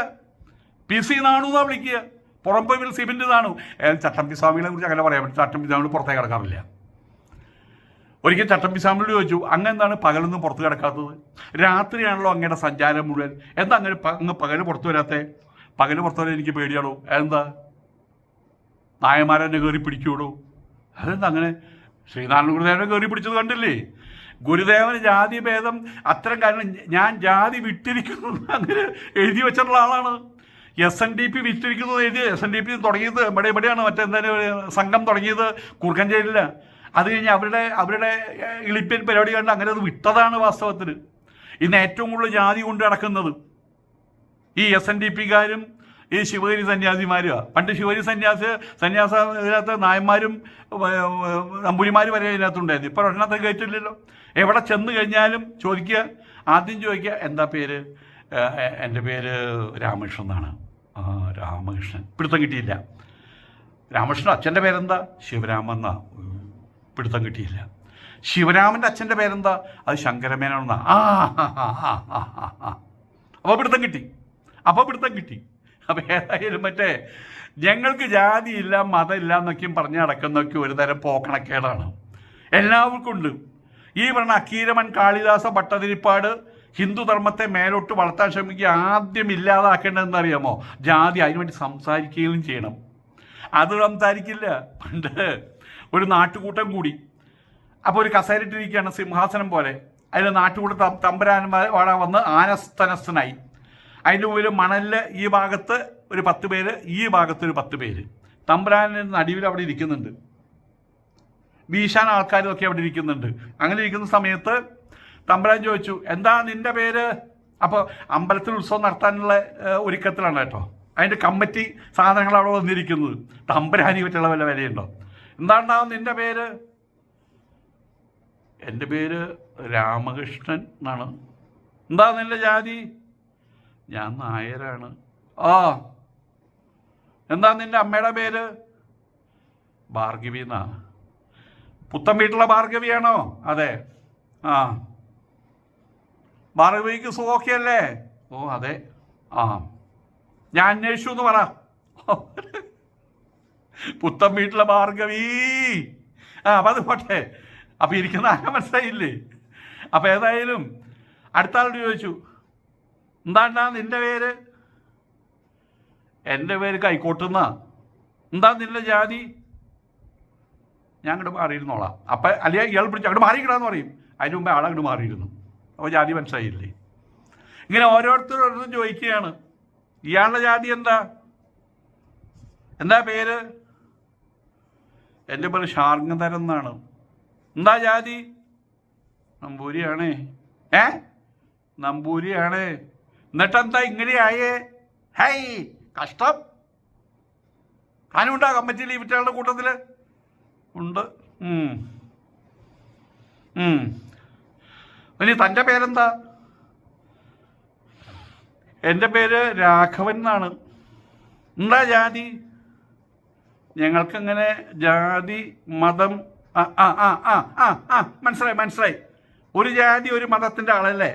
PC നാണു എന്നാ വിളിക്കുക. പുറമ്പോക്കിൽ സിമെൻറ്റ് നാണു. ചട്ടമ്പി സ്വാമികളെ കുറിച്ച് അങ്ങനെ പറയാൻ പറ്റും. ചട്ടമ്പി സ്വാമികൾ പുറത്തേക്ക് കിടക്കാറില്ല. ഒരിക്കൽ ചട്ടമ്പി സ്വാമിയോട് ചോദിച്ചു, അങ്ങ് എന്താണ് പകലൊന്നും പുറത്ത് കിടക്കാത്തത്? രാത്രിയാണല്ലോ അങ്ങയുടെ സഞ്ചാരം മുഴുവൻ, എന്താ അങ്ങ് പകൽ പുറത്തു വരാത്തേ? പകൽ പുറത്തു വരാൻ എനിക്ക് പേടിയാണോ? എന്താ നായന്മാരെന്നെ കയറി പിടിക്കൂടോ? അതെന്താ അങ്ങനെ? ശ്രീനാരായണ ഗുരുദേവനെ കയറി പിടിച്ചത് കണ്ടില്ലേ? ഗുരുദേവന് ജാതി ഭേദം അത്തരം കാര്യങ്ങൾ ഞാൻ ജാതി വിട്ടിരിക്കുന്നു അങ്ങനെ എഴുതി വെച്ചിട്ടുള്ള ആളാണ്. SNDP വിറ്റിരിക്കുന്നത് എഴുതി. SNDP തുടങ്ങിയത് എവിടെയാണ്, മറ്റെന്തായാലും സംഘം തുടങ്ങിയത് കുറുക്കഞ്ചേരിയില്ല. അത് കഴിഞ്ഞ് അവരുടെ ഇളിപ്യൻ പരിപാടി കണ്ട് അങ്ങനെ അത് വിട്ടതാണ് വാസ്തവത്തിൽ. ഇന്ന് ഏറ്റവും കൂടുതൽ ജാതി കൊണ്ട് നടക്കുന്നത് ഈ SNDPക്കാരും ഈ ശിവഗിരി സന്യാസിമാരുമാണ്. പണ്ട് ശിവഗിരി ഇതിനകത്ത് നായന്മാരും നമ്പൂരിമാരും വരെ ഇതിനകത്തുണ്ടായിരുന്നു. ഇപ്പോൾ ഒരെണ്ണത്തെ കയറ്റില്ലല്ലോ. എവിടെ ചെന്ന് കഴിഞ്ഞാലും ആദ്യം ചോദിക്കുക എന്താ പേര്? എൻ്റെ പേര് രാമകൃഷ്ണൻ എന്നാണ്. രാമകൃഷ്ണൻ പിടുത്തം കിട്ടിയില്ല. രാമകൃഷ്ണൻ അച്ഛൻ്റെ പേരെന്താ? ശിവരാമൻ എന്നാ. പിടുത്തം കിട്ടിയില്ല. ശിവരാമൻ്റെ അച്ഛൻ്റെ പേരെന്താ? അത് ശങ്കരമേനോന്നാ. അപ്പോൾ പിടുത്തം കിട്ടി. അപ്പം ഏതായാലും ഞങ്ങൾക്ക് ജാതിയില്ല മതമില്ല എന്നൊക്കെയും പറഞ്ഞ് നടക്കുന്നൊക്കെ ഒരു തരം പോക്കണക്കേടാണ്. എല്ലാവർക്കും ഉണ്ട്. ഈ പറഞ്ഞ അക്കീരമൻ കാളിദാസ ഭട്ടതിരിപ്പാട് ഹിന്ദുധർമ്മത്തെ മേലോട്ട് വളർത്താൻ ശ്രമിക്കുക. ആദ്യം ഇല്ലാതാക്കേണ്ടതെന്ന് അറിയാമോ? ജാതി. അതിനുവേണ്ടി സംസാരിക്കുകയും ചെയ്യണം. അത് സംസാരിക്കില്ല. പണ്ട് ഒരു നാട്ടുകൂട്ടം കൂടി, അപ്പോൾ ഒരു കസേരയിട്ടിരിക്കുകയാണ് സിംഹാസനം പോലെ. അതിൽ നാട്ടുകൂട്ട തമ്പുരാന്മാർ വന്ന് ആനസ്തനസ്ഥനായി. അതിൻ്റെ മുമ്പിൽ മണലിൽ ഈ ഭാഗത്ത് ഒരു 10 പേര്, ഈ ഭാഗത്ത് ഒരു 10 പേര്. തമ്പുരാന് നടുവിൽ അവിടെ ഇരിക്കുന്നുണ്ട്. വീശാൻ ആൾക്കാരൊക്കെ അവിടെ ഇരിക്കുന്നുണ്ട്. അങ്ങനെ ഇരിക്കുന്ന സമയത്ത് തമ്പുരാൻ ചോദിച്ചു, എന്താ നിൻ്റെ പേര്? അപ്പോൾ അമ്പലത്തിൽ ഉത്സവം നടത്താനുള്ള ഒരുക്കത്തിലാണ് കേട്ടോ. അതിൻ്റെ കമ്മിറ്റി സാധനങ്ങൾ അവിടെ വന്നിരിക്കുന്നത്. തമ്പുരാനി പറ്റുള്ള വല്ല വിലയുണ്ടോ? എന്താണ്ടാവും നിൻ്റെ പേര്? എൻ്റെ പേര് രാമകൃഷ്ണൻ എന്നാണ്. എന്താ നിൻ്റെ ജാതി? ഞാൻ നായരാണ്. ആ, എന്താ നിൻ്റെ അമ്മയുടെ പേര്? ഭാർഗവി എന്നാ. പുത്തൻ വീട്ടിലെ ഭാർഗവിയാണോ? അതെ. ആ, ഭാർഗവിക്ക് സുഖമൊക്കെയല്ലേ? ഓ അതെ. ആ, ഞാൻ അന്വേഷിച്ചു എന്ന് പറ. പുത്തൻ വീട്ടിലെ ഭാർഗവി. അപ്പം അത് പോട്ടെ. അപ്പം ഇരിക്കുന്ന ആകെ മനസ്സിലായില്ലേ? അപ്പം ഏതായാലും അടുത്ത ആളോട് ചോദിച്ചു, എന്താണ്ടാ നിൻ്റെ പേര്? എൻ്റെ പേര് കൈക്കോട്ടുന്നാ. എന്താ നിൻ്റെ ജാതി? ഞാൻ അങ്ങോട്ട് മാറിയിരുന്നോളാം. അപ്പം അല്ലെങ്കിൽ ഇയാൾ പിടിച്ച് അങ്ങോട്ട് മാറിയിടാന്ന് പറയും. അതിന് മുമ്പേ ആളങ്ങോട്ട് മാറിയിരുന്നു. അപ്പോൾ ജാതി മനസ്സിലായില്ലേ? ഇങ്ങനെ ഓരോരുത്തരോടും ചോദിക്കുകയാണ്, ഇയാളുടെ ജാതി എന്താ? എന്താ പേര്? എൻ്റെ പേര് ശാർങ്ങധരൻ എന്നാണ്. എന്താ ജാതി? നമ്പൂരിയാണേ. നമ്പൂരിയാണേ. എന്നിട്ടെന്താ ഇങ്ങനെയായേ? ഹൈ കഷ്ടം. താനുണ്ടാ കമ്മിറ്റിയിൽ ഈ വിറ്റകളുടെ കൂട്ടത്തിൽ? ഉണ്ട്. ഇനി തൻ്റെ പേരെന്താ? എൻ്റെ പേര് രാഘവൻ എന്നാണ്. എന്താ ജാതി? ഞങ്ങൾക്കങ്ങനെ ജാതി മതം മനസ്സിലായി. ഒരു ജാതി ഒരു മതത്തിൻ്റെ ആളല്ലേ?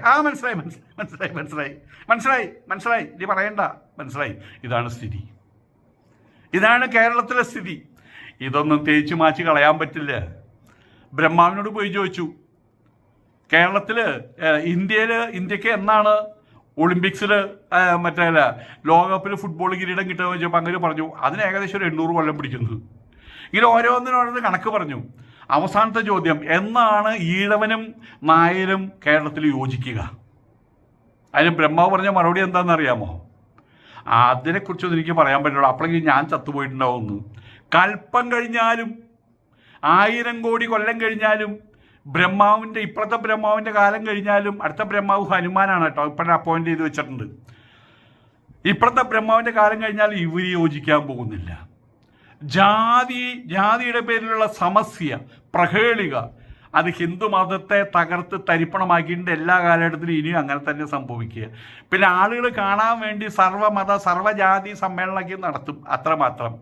മനസ്സിലായി. ഇനി പറയണ്ട, മനസ്സിലായി. ഇതാണ് സ്ഥിതി. ഇതാണ് കേരളത്തിലെ സ്ഥിതി. ഇതൊന്നും തേച്ച് മാച്ച് കളയാൻ പറ്റില്ല. ബ്രഹ്മാവിനോട് പോയി ചോദിച്ചു, കേരളത്തിൽ ഇന്ത്യക്ക് എന്നാണ് ഒളിമ്പിക്സിൽ ലോകകപ്പിൽ ഫുട്ബോൾ കിരീടം കിട്ടുക ചോദിച്ചപ്പോൾ അങ്ങനെ പറഞ്ഞു അതിന് ഏകദേശം ഒരു 800 കൊല്ലം പിടിക്കുന്നത്. ഇങ്ങനെ ഓരോന്നിനോരോന്ന് കണക്ക് പറഞ്ഞു. അവസാനത്തെ ചോദ്യം, എന്നാണ് ഈഴവനും നായരും കേരളത്തിൽ യോജിക്കുക? അതിന് ബ്രഹ്മാവ് പറഞ്ഞ മറുപടി എന്താണെന്നറിയാമോ? അതിനെക്കുറിച്ചൊന്നും എനിക്ക് പറയാൻ പറ്റുള്ളൂ. അപ്പോഴേക്കും ഞാൻ ചത്തുപോയിട്ടുണ്ടാവുമെന്ന്. കൽപ്പം കഴിഞ്ഞാലും 1000 കോടി കൊല്ലം കഴിഞ്ഞാലും ഇപ്പോഴത്തെ ബ്രഹ്മാവിൻ്റെ കാലം കഴിഞ്ഞാലും അടുത്ത ബ്രഹ്മാവ് ഹനുമാനാണ് കേട്ടോ. ഇപ്പോഴത്തെ അപ്പോയിൻ്റ് ചെയ്ത് വെച്ചിട്ടുണ്ട്. ഇപ്പോഴത്തെ ബ്രഹ്മാവിൻ്റെ കാലം കഴിഞ്ഞാൽ ഇവർ യോജിക്കാൻ പോകുന്നില്ല. ജാതിയുടെ പേരിലുള്ള സമസ്യ പ്രഹേളിക അത് ഹിന്ദു മതത്തെ തകർത്ത് തരിപ്പണമാക്കിയിട്ട് എല്ലാ കാലഘട്ടത്തിലും ഇനിയും അങ്ങനെ തന്നെ സംഭവിക്കുക. പിന്നെ ആളുകൾ കാണാൻ വേണ്ടി സർവ്വജാതി സമ്മേളനമൊക്കെ നടത്തും, അത്രമാത്രം.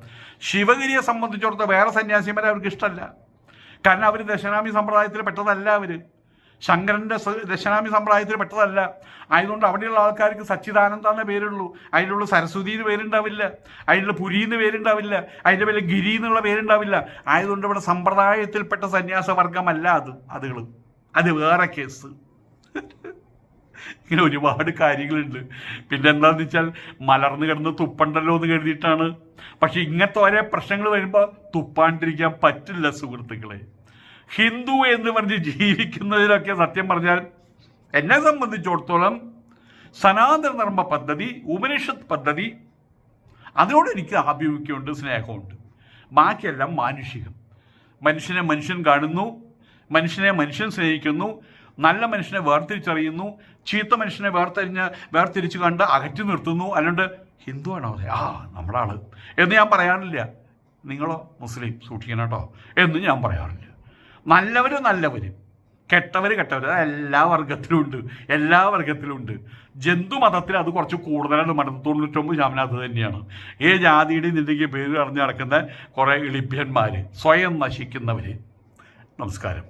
ശിവഗിരിയെ സംബന്ധിച്ചിടത്തോളം വേറെ സന്യാസിമാരെ അവർക്ക് ഇഷ്ടമല്ല. കാരണം അവർ ദശനാമി സമ്പ്രദായത്തിൽ പെട്ടതല്ല. അവർ ശങ്കരൻ്റെ ദശനാമി സമ്പ്രദായത്തിൽ പെട്ടതല്ല. ആയതുകൊണ്ട് അവിടെയുള്ള ആൾക്കാർക്ക് സച്ചിദാനന്ദ എന്ന പേരുള്ളൂ. അതിലുള്ള സരസ്വതി എന്ന് പേരുണ്ടാവില്ല, അതിലുള്ള പുരി എന്ന് പേരുണ്ടാവില്ല, അതിൻ്റെ പേരിൽ ഗിരി എന്നുള്ള പേരുണ്ടാവില്ല. ആയതുകൊണ്ട് ഇവിടെ സമ്പ്രദായത്തിൽപ്പെട്ട സന്യാസവർഗമല്ല അത് വേറെ കേസ്. ഇങ്ങനെ ഒരുപാട് കാര്യങ്ങളുണ്ട്. പിന്നെ എന്താണെന്ന് വെച്ചാൽ മലർന്നു കിടന്ന് തുപ്പണ്ടല്ലോ എന്ന് കരുതിയിട്ടാണ്. പക്ഷെ ഇങ്ങനത്തെ ഓരോ പ്രശ്നങ്ങൾ വരുമ്പോൾ തുപ്പാണ്ടിരിക്കാൻ പറ്റില്ല സുഹൃത്തുക്കളെ. ഹിന്ദു എന്ന് പറഞ്ഞ് ജീവിക്കുന്നതിലൊക്കെ സത്യം പറഞ്ഞാൽ എന്നെ സംബന്ധിച്ചിടത്തോളം സനാതന ധർമ്മ പദ്ധതി, ഉപനിഷത്ത് പദ്ധതി, അതിനോട് എനിക്ക് ആഭിമുഖ്യമുണ്ട്, സ്നേഹമുണ്ട്. ബാക്കിയെല്ലാം മാനുഷികം. മനുഷ്യനെ മനുഷ്യൻ കാണുന്നു, മനുഷ്യനെ മനുഷ്യൻ സ്നേഹിക്കുന്നു, നല്ല മനുഷ്യനെ വേർതിരിച്ചറിയുന്നു, ചീത്ത മനുഷ്യനെ വേർതിരിച്ച് കണ്ട് അകറ്റി നിർത്തുന്നു. അല്ലാണ്ട് ഹിന്ദു ആണോ നമ്മുടെ ആള് എന്ന് ഞാൻ പറയാറില്ല. നിങ്ങളോ മുസ്ലിം സൂക്ഷിക്കണം കേട്ടോ എന്ന് ഞാൻ പറയാറില്ല. നല്ലവർ കെട്ടവർ എല്ലാ വർഗത്തിലും ഉണ്ട്. ജന്തുമതത്തിൽ അത് കുറച്ച് കൂടുതലാണ്. 99% അത് തന്നെയാണ്. ജാതിയുടെ നിന്റെ പേര് അറിഞ്ഞ് നടക്കുന്ന കുറേ എളിഭ്യന്മാർ, സ്വയം നശിക്കുന്നവർ. നമസ്കാരം.